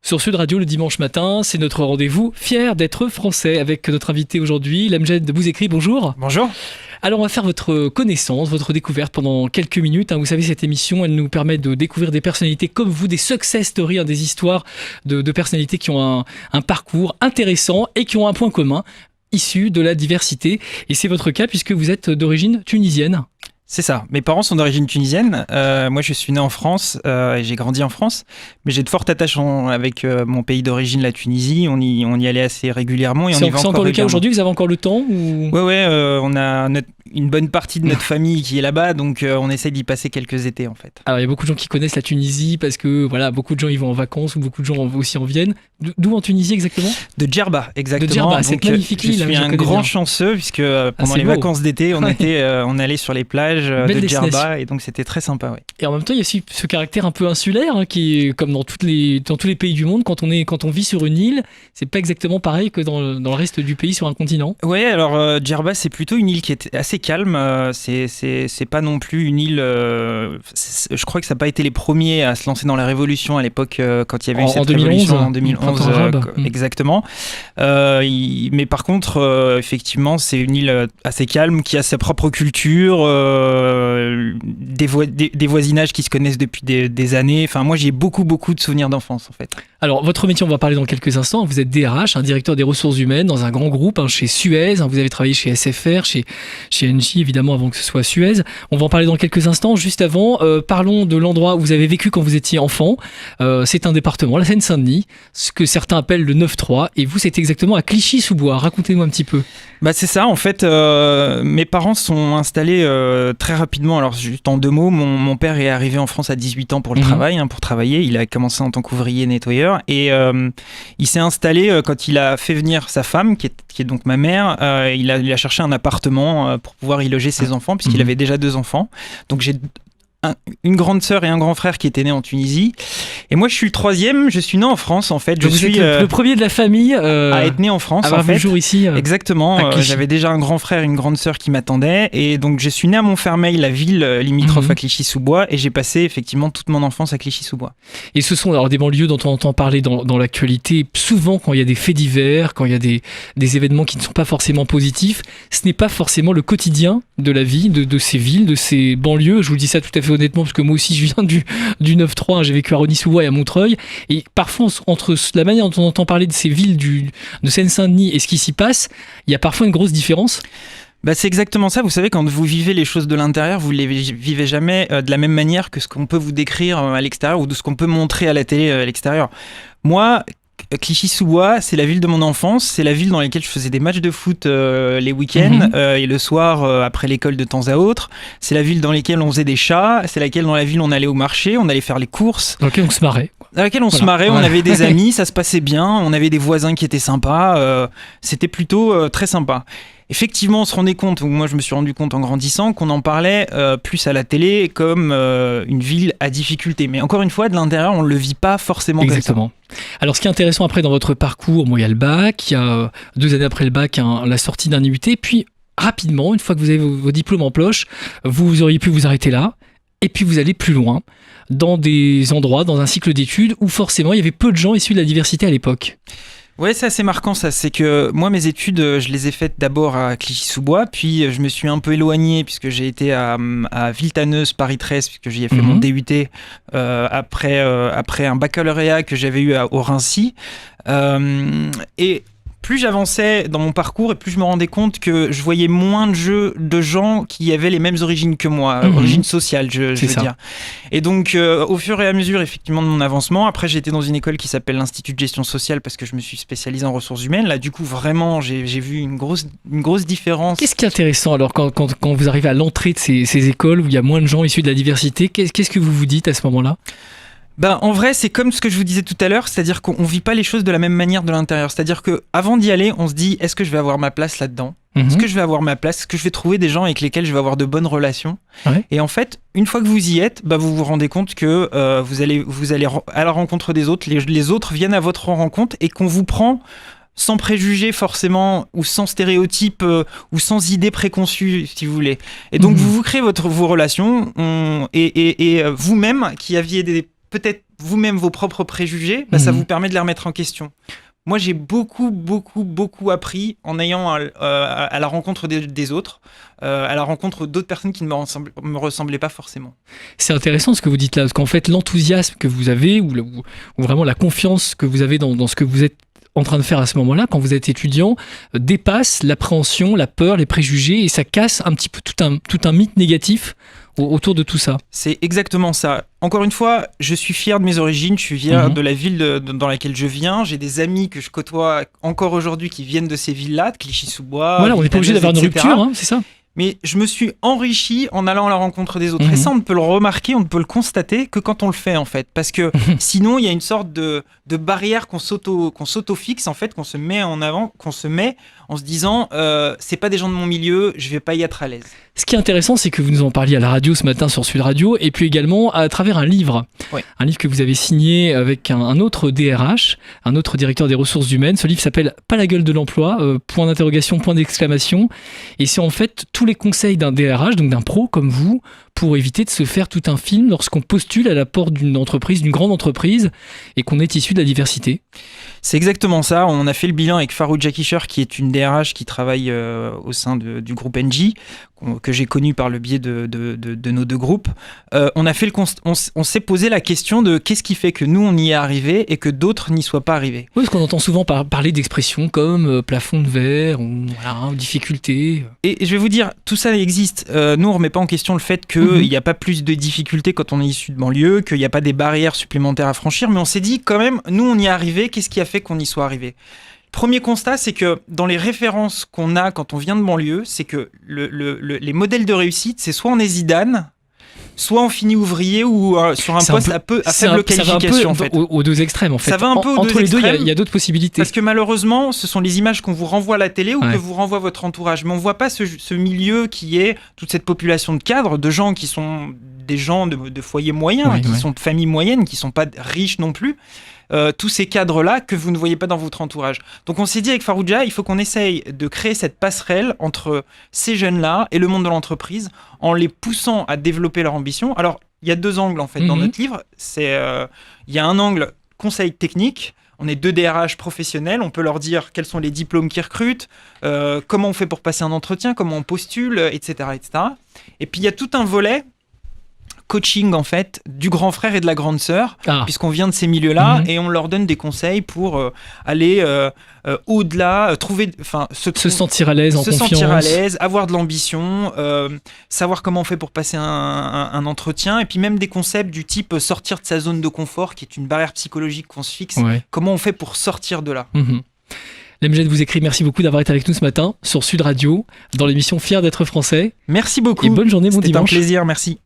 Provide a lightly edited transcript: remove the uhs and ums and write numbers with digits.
Sur Sud Radio le dimanche matin, c'est notre rendez-vous fier d'être français avec notre invité aujourd'hui, Lamjed Bouzekri. Bonjour. Bonjour. Alors on va faire votre connaissance, votre découverte pendant quelques minutes. Vous savez, cette émission, elle nous permet de découvrir des personnalités comme vous, des success stories, des histoires de personnalités qui ont un parcours intéressant et qui ont un point commun, issu de la diversité. Et c'est votre cas puisque vous êtes d'origine tunisienne. C'est ça. Mes parents sont d'origine tunisienne. Moi, je suis né en France et j'ai grandi en France. Mais j'ai de fortes attaches avec mon pays d'origine, la Tunisie. On y allait assez régulièrement et on y va C'est encore le cas aujourd'hui. Vous avez encore le temps ou... Ouais. On a une bonne partie de notre famille qui est là-bas, donc on essaye d'y passer quelques étés en fait. Alors il y a beaucoup de gens qui connaissent la Tunisie parce que voilà, beaucoup de gens y vont en vacances ou beaucoup de gens aussi en viennent. D'où en Tunisie exactement ? De Djerba, exactement. De Djerba, cette magnifique île. Je suis un grand chanceux puisque pendant les vacances d'été, on allait sur les plages de Djerba et donc c'était très sympa. Ouais. Et en même temps, il y a aussi ce caractère un peu insulaire qui est comme dans tous les pays du monde. Quand on vit sur une île, c'est pas exactement pareil que dans le reste du pays sur un continent. Ouais, alors Djerba, c'est plutôt une île qui est assez calme. C'est pas non plus une île. Je crois que ça n'a pas été les premiers à se lancer dans la révolution à l'époque quand il y avait eu cette révolution en 2011. Exactement. Mais par contre, effectivement, c'est une île assez calme qui a sa propre culture, des voisinages qui se connaissent depuis des années. Enfin, moi, j'ai beaucoup de souvenirs d'enfance en fait. Alors, votre métier, on va parler dans quelques instants. Vous êtes DRH, directeur des ressources humaines dans un grand groupe, chez Suez. Vous avez travaillé chez SFR, chez Engie, évidemment, avant que ce soit Suez. On va en parler dans quelques instants. Juste avant, parlons de l'endroit où vous avez vécu quand vous étiez enfant. C'est un département, la Seine-Saint-Denis, ce que certains appellent le 9-3. Et vous, c'est exactement à Clichy-sous-Bois. Racontez-nous un petit peu. C'est ça, en fait, mes parents sont installés très rapidement. Alors, juste en deux mots, mon père est arrivé en France à 18 ans pour le travail, pour travailler. Il a commencé en tant qu'ouvrier nettoyeur. Et il s'est installé quand il a fait venir sa femme, qui est donc ma mère. Il a cherché un appartement pour pouvoir y loger ses enfants, puisqu'il avait déjà 2 enfants. Donc j'ai une grande sœur et un grand frère qui étaient nés en Tunisie. Et moi, je suis le 3e. Je suis né en France, en fait. Je suis le premier de la famille à être né en France, en fait. Jour ici. Exactement. J'avais déjà un grand frère et une grande sœur qui m'attendaient. Et donc, je suis né à Montfermeil, la ville limitrophe à Clichy-sous-Bois. Et j'ai passé effectivement toute mon enfance à Clichy-sous-Bois. Et ce sont alors des banlieues dont on entend parler dans l'actualité. Souvent, quand il y a des faits divers, quand il y a des événements qui ne sont pas forcément positifs, ce n'est pas forcément le quotidien de la vie de ces villes, de ces banlieues. Je vous le dis ça tout à fait honnêtement, parce que moi aussi je viens du 9-3, j'ai vécu à Rosny-sous-Bois et à Montreuil, et parfois entre la manière dont on entend parler de ces villes de Seine-Saint-Denis et ce qui s'y passe, il y a parfois une grosse différence. C'est exactement ça. Vous savez, quand vous vivez les choses de l'intérieur, vous ne les vivez jamais de la même manière que ce qu'on peut vous décrire à l'extérieur ou de ce qu'on peut montrer à la télé à l'extérieur. Moi, Clichy-sous-Bois, c'est la ville de mon enfance, c'est la ville dans laquelle je faisais des matchs de foot les week-ends et le soir après l'école de temps à autre. C'est la ville dans laquelle on faisait des chats, c'est dans la ville on allait au marché, on allait faire les courses. Dans laquelle on se marrait. Dans laquelle on se marrait, on avait des amis, ça se passait bien, on avait des voisins qui étaient sympas, c'était plutôt très sympa. Effectivement, on se rendait compte, ou moi je me suis rendu compte en grandissant, qu'on en parlait plus à la télé comme une ville à difficulté. Mais encore une fois, de l'intérieur, on ne le vit pas forcément exactement comme ça. Alors ce qui est intéressant après dans votre parcours, il y a le bac, il y a 2 années après le bac, la sortie d'un IUT, puis rapidement, une fois que vous avez vos diplômes en poche, vous auriez pu vous arrêter là, et puis vous allez plus loin, dans des endroits, dans un cycle d'études où forcément il y avait peu de gens issus de la diversité à l'époque. Ouais, c'est assez marquant ça, c'est que moi mes études je les ai faites d'abord à Clichy-sous-Bois, puis je me suis un peu éloigné puisque j'ai été à Villetaneuse, Paris 13, puisque j'y ai fait mon DUT après un baccalauréat que j'avais eu au Rincy, et plus j'avançais dans mon parcours et plus je me rendais compte que je voyais moins de gens qui avaient les mêmes origines que moi, origines sociales, je veux dire. Et donc, au fur et à mesure, effectivement, de mon avancement, après j'ai été dans une école qui s'appelle l'Institut de gestion sociale parce que je me suis spécialisé en ressources humaines. Là, du coup, vraiment, j'ai vu une grosse différence. Qu'est-ce qui est intéressant alors quand vous arrivez à l'entrée de ces écoles où il y a moins de gens issus de la diversité, qu'est-ce que vous vous dites à ce moment-là ? En vrai, c'est comme ce que je vous disais tout à l'heure, c'est-à-dire qu'on vit pas les choses de la même manière de l'intérieur. C'est-à-dire que avant d'y aller, on se dit est-ce que je vais avoir ma place là-dedans ? Est-ce que je vais avoir ma place ? Est-ce que je vais trouver des gens avec lesquels je vais avoir de bonnes relations ? Et en fait, une fois que vous y êtes, vous vous rendez compte que vous allez à la rencontre des autres, les autres viennent à votre rencontre et qu'on vous prend sans préjugés forcément, ou sans stéréotypes, ou sans idées préconçues, si vous voulez. Et donc, vous créez vos relations, et vous-même, qui aviez peut-être vous-même vos propres préjugés, ça vous permet de les remettre en question. Moi, j'ai beaucoup appris en ayant à la rencontre des autres, à la rencontre d'autres personnes qui ne me ressemblaient pas forcément. C'est intéressant ce que vous dites là, parce qu'en fait, l'enthousiasme que vous avez, ou vraiment la confiance que vous avez dans ce que vous êtes en train de faire à ce moment-là, quand vous êtes étudiant, dépasse l'appréhension, la peur, les préjugés, et ça casse un petit peu tout un mythe négatif autour de tout ça. C'est exactement ça. Encore une fois, je suis fier de mes origines, je suis fier de la ville dans laquelle je viens. J'ai des amis que je côtoie encore aujourd'hui qui viennent de ces villes-là, de Clichy-sous-Bois. Voilà, on n'est pas obligé d'avoir une rupture, c'est ça. Mais je me suis enrichi en allant à la rencontre des autres. Et ça, on ne peut le remarquer, on ne peut le constater que quand on le fait, en fait. Parce que sinon, il y a une sorte de barrière qu'on s'auto-fixe, en fait, qu'on se met en avant, qu'on se met en se disant c'est pas des gens de mon milieu, je vais pas y être à l'aise. Ce qui est intéressant, c'est que vous nous en parliez à la radio ce matin sur Sud Radio, et puis également à travers un livre. Oui. Un livre que vous avez signé avec un autre DRH, un autre directeur des ressources humaines. Ce livre s'appelle Pas la gueule de l'emploi, point d'interrogation, point d'exclamation. Et c'est en fait tous les conseils d'un DRH, donc d'un pro comme vous, pour éviter de se faire tout un film lorsqu'on postule à la porte d'une entreprise, d'une grande entreprise, et qu'on est issu de la diversité. C'est exactement ça. On a fait le bilan avec Farouja Kisher, qui est une DRH qui travaille au sein du groupe Engie, que j'ai connu par le biais de nos deux groupes. On s'est posé la question de qu'est-ce qui fait que nous, on y est arrivé et que d'autres n'y soient pas arrivés. Oui, parce qu'on entend souvent parler d'expressions comme plafond de verre ou difficulté. Et je vais vous dire, tout ça existe. Nous, on ne remet pas en question le fait qu'il n'y a pas plus de difficultés quand on est issu de banlieue, qu'il n'y a pas des barrières supplémentaires à franchir, mais on s'est dit quand même, nous, on y est arrivé, qu'est-ce qui a fait qu'on y soit arrivé ? Premier constat, c'est que dans les références qu'on a quand on vient de banlieue, c'est que les modèles de réussite, c'est soit on est Zidane, soit on finit ouvrier ou sur un poste à faible qualification. En fait. Aux deux extrêmes, en fait. Ça va un peu entre les deux, il y a d'autres possibilités. Parce que malheureusement, ce sont les images qu'on vous renvoie à la télé ou que vous renvoie votre entourage. Mais on ne voit pas ce milieu qui est toute cette population de cadres, de gens qui sont des gens de foyers moyens, qui sont de familles moyennes, qui ne sont pas riches non plus. Tous ces cadres-là que vous ne voyez pas dans votre entourage. Donc on s'est dit avec Farouja, il faut qu'on essaye de créer cette passerelle entre ces jeunes-là et le monde de l'entreprise en les poussant à développer leur ambition. Alors, il y a deux angles en fait dans notre livre. Il y a un angle conseil technique. On est deux DRH professionnels, on peut leur dire quels sont les diplômes qu'ils recrutent, comment on fait pour passer un entretien, comment on postule, etc., etc. Et puis il y a tout un volet coaching en fait du grand frère et de la grande sœur, puisqu'on vient de ces milieux-là et on leur donne des conseils pour aller au-delà, se sentir à l'aise, avoir de l'ambition, savoir comment on fait pour passer un entretien, et puis même des concepts du type sortir de sa zone de confort, qui est une barrière psychologique qu'on se fixe. Comment on fait pour sortir de là. Lemjed vous écrit, merci beaucoup d'avoir été avec nous ce matin sur Sud Radio dans l'émission Fier d'être français. Merci beaucoup. Et bonne journée, bon dimanche. C'était un plaisir, merci.